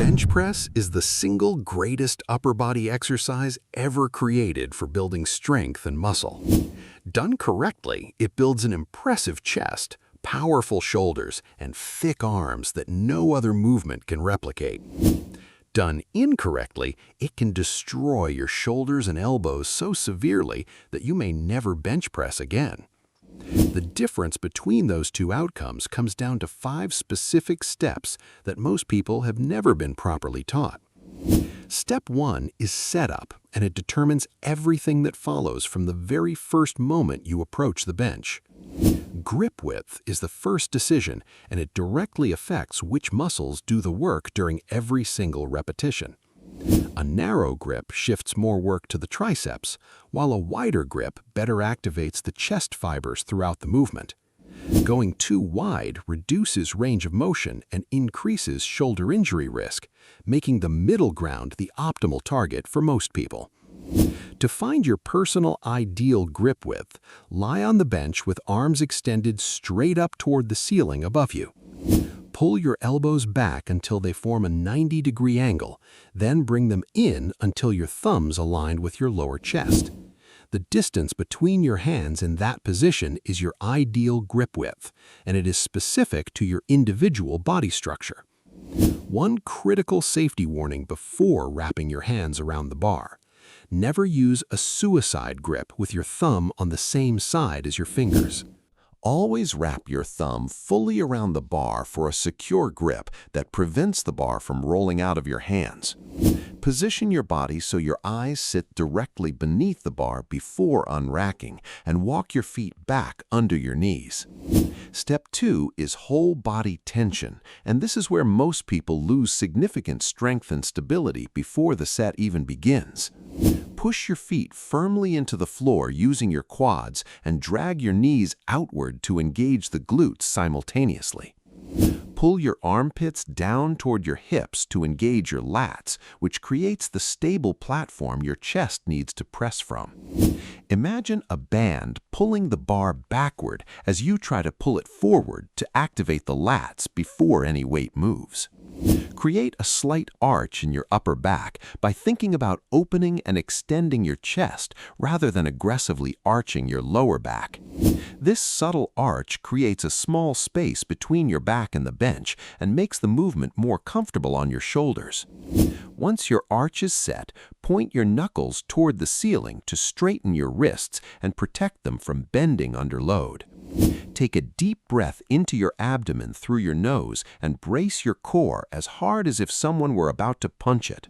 Bench press is the single greatest upper body exercise ever created for building strength and muscle. Done correctly, it builds an impressive chest, powerful shoulders, and thick arms that no other movement can replicate. Done incorrectly, it can destroy your shoulders and elbows so severely that you may never bench press again. The difference between those two outcomes comes down to 5 specific steps that most people have never been properly taught. Step 1 is setup, and it determines everything that follows from the very first moment you approach the bench. Grip width is the first decision, and it directly affects which muscles do the work during every single repetition. A narrow grip shifts more work to the triceps, while a wider grip better activates the chest fibers throughout the movement. Going too wide reduces range of motion and increases shoulder injury risk, making the middle ground the optimal target for most people. To find your personal ideal grip width, lie on the bench with arms extended straight up toward the ceiling above you. Pull your elbows back until they form a 90-degree angle, then bring them in until your thumbs align with your lower chest. The distance between your hands in that position is your ideal grip width, and it is specific to your individual body structure. One critical safety warning before wrapping your hands around the bar: never use a suicide grip with your thumb on the same side as your fingers. Always wrap your thumb fully around the bar for a secure grip that prevents the bar from rolling out of your hands. Position your body so your eyes sit directly beneath the bar before unracking, and walk your feet back under your knees. Step 2 is whole body tension, and this is where most people lose significant strength and stability before the set even begins. Push your feet firmly into the floor using your quads and drag your knees outward to engage the glutes simultaneously. Pull your armpits down toward your hips to engage your lats, which creates the stable platform your chest needs to press from. Imagine a band pulling the bar backward as you try to pull it forward to activate the lats before any weight moves. Create a slight arch in your upper back by thinking about opening and extending your chest rather than aggressively arching your lower back. This subtle arch creates a small space between your back and the bench and makes the movement more comfortable on your shoulders. Once your arch is set, point your knuckles toward the ceiling to straighten your wrists and protect them from bending under load. Take a deep breath into your abdomen through your nose and brace your core as hard as if someone were about to punch it.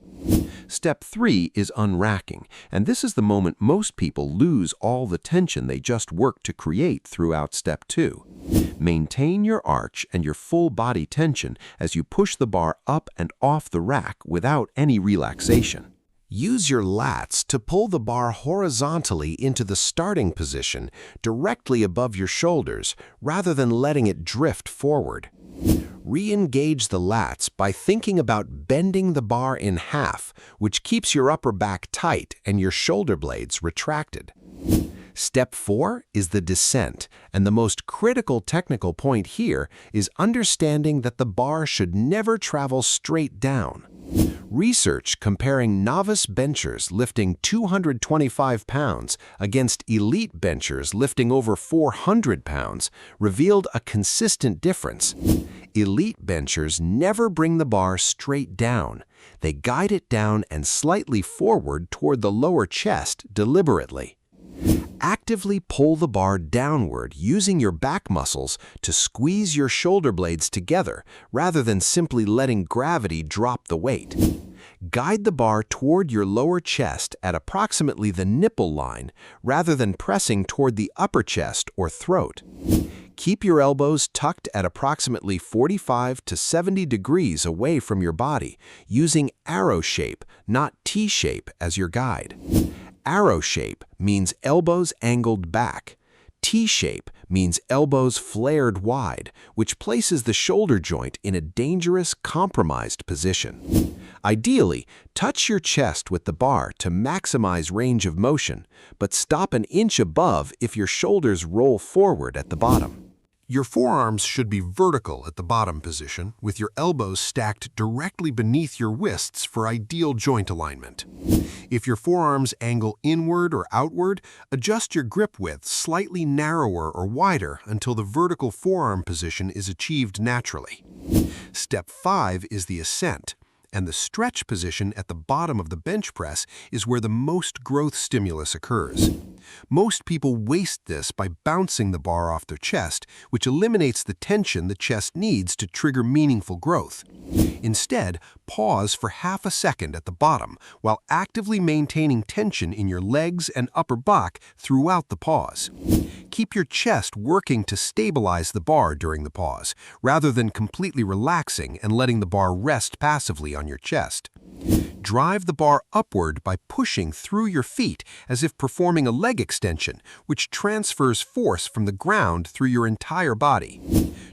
Step 3 is unracking, and this is the moment most people lose all the tension they just worked to create throughout Step 2. Maintain your arch and your full body tension as you push the bar up and off the rack without any relaxation. Use your lats to pull the bar horizontally into the starting position directly above your shoulders rather than letting it drift forward. Re-engage the lats by thinking about bending the bar in half, which keeps your upper back tight and your shoulder blades retracted. Step 4 is the descent, and the most critical technical point here is understanding that the bar should never travel straight down. Research comparing novice benchers lifting 225 pounds against elite benchers lifting over 400 pounds revealed a consistent difference. Elite benchers never bring the bar straight down. They guide it down and slightly forward toward the lower chest deliberately. Actively pull the bar downward using your back muscles to squeeze your shoulder blades together rather than simply letting gravity drop the weight. Guide the bar toward your lower chest at approximately the nipple line rather than pressing toward the upper chest or throat. Keep your elbows tucked at approximately 45 to 70 degrees away from your body, using arrow shape, not T shape, as your guide. Arrow shape means elbows angled back. T-shape means elbows flared wide, which places the shoulder joint in a dangerous, compromised position. Ideally, touch your chest with the bar to maximize range of motion, but stop an inch above if your shoulders roll forward at the bottom. Your forearms should be vertical at the bottom position, with your elbows stacked directly beneath your wrists for ideal joint alignment. If your forearms angle inward or outward, adjust your grip width slightly narrower or wider until the vertical forearm position is achieved naturally. Step 5 is the Ascent, and the stretch position at the bottom of the bench press is where the most growth stimulus occurs. Most people waste this by bouncing the bar off their chest, which eliminates the tension the chest needs to trigger meaningful growth. Instead, pause for half a second at the bottom while actively maintaining tension in your legs and upper back throughout the pause. Keep your chest working to stabilize the bar during the pause, rather than completely relaxing and letting the bar rest passively on your chest. Drive the bar upward by pushing through your feet as if performing a leg extension, which transfers force from the ground through your entire body.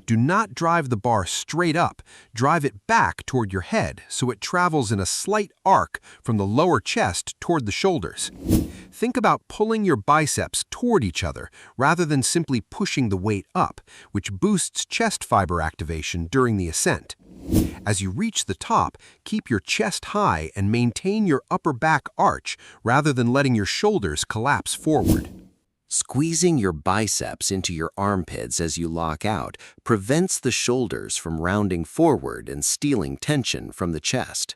Do not drive the bar straight up. Drive it back toward your head so it travels in a slight arc from the lower chest toward the shoulders. Think about pulling your biceps toward each other rather than simply pushing the weight up, which boosts chest fiber activation during the ascent. As you reach the top, keep your chest high and maintain your upper back arch rather than letting your shoulders collapse forward. Squeezing your biceps into your armpits as you lock out prevents the shoulders from rounding forward and stealing tension from the chest.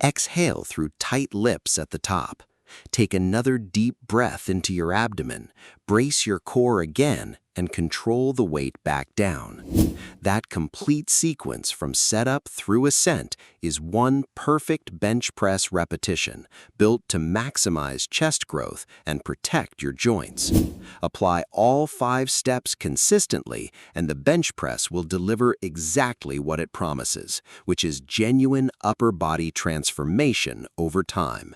Exhale through tight lips at the top. Take another deep breath into your abdomen, brace your core again, and control the weight back down. That complete sequence from setup through ascent is one perfect bench press repetition built to maximize chest growth and protect your joints. Apply all 5 steps consistently, and the bench press will deliver exactly what it promises, which is genuine upper body transformation over time.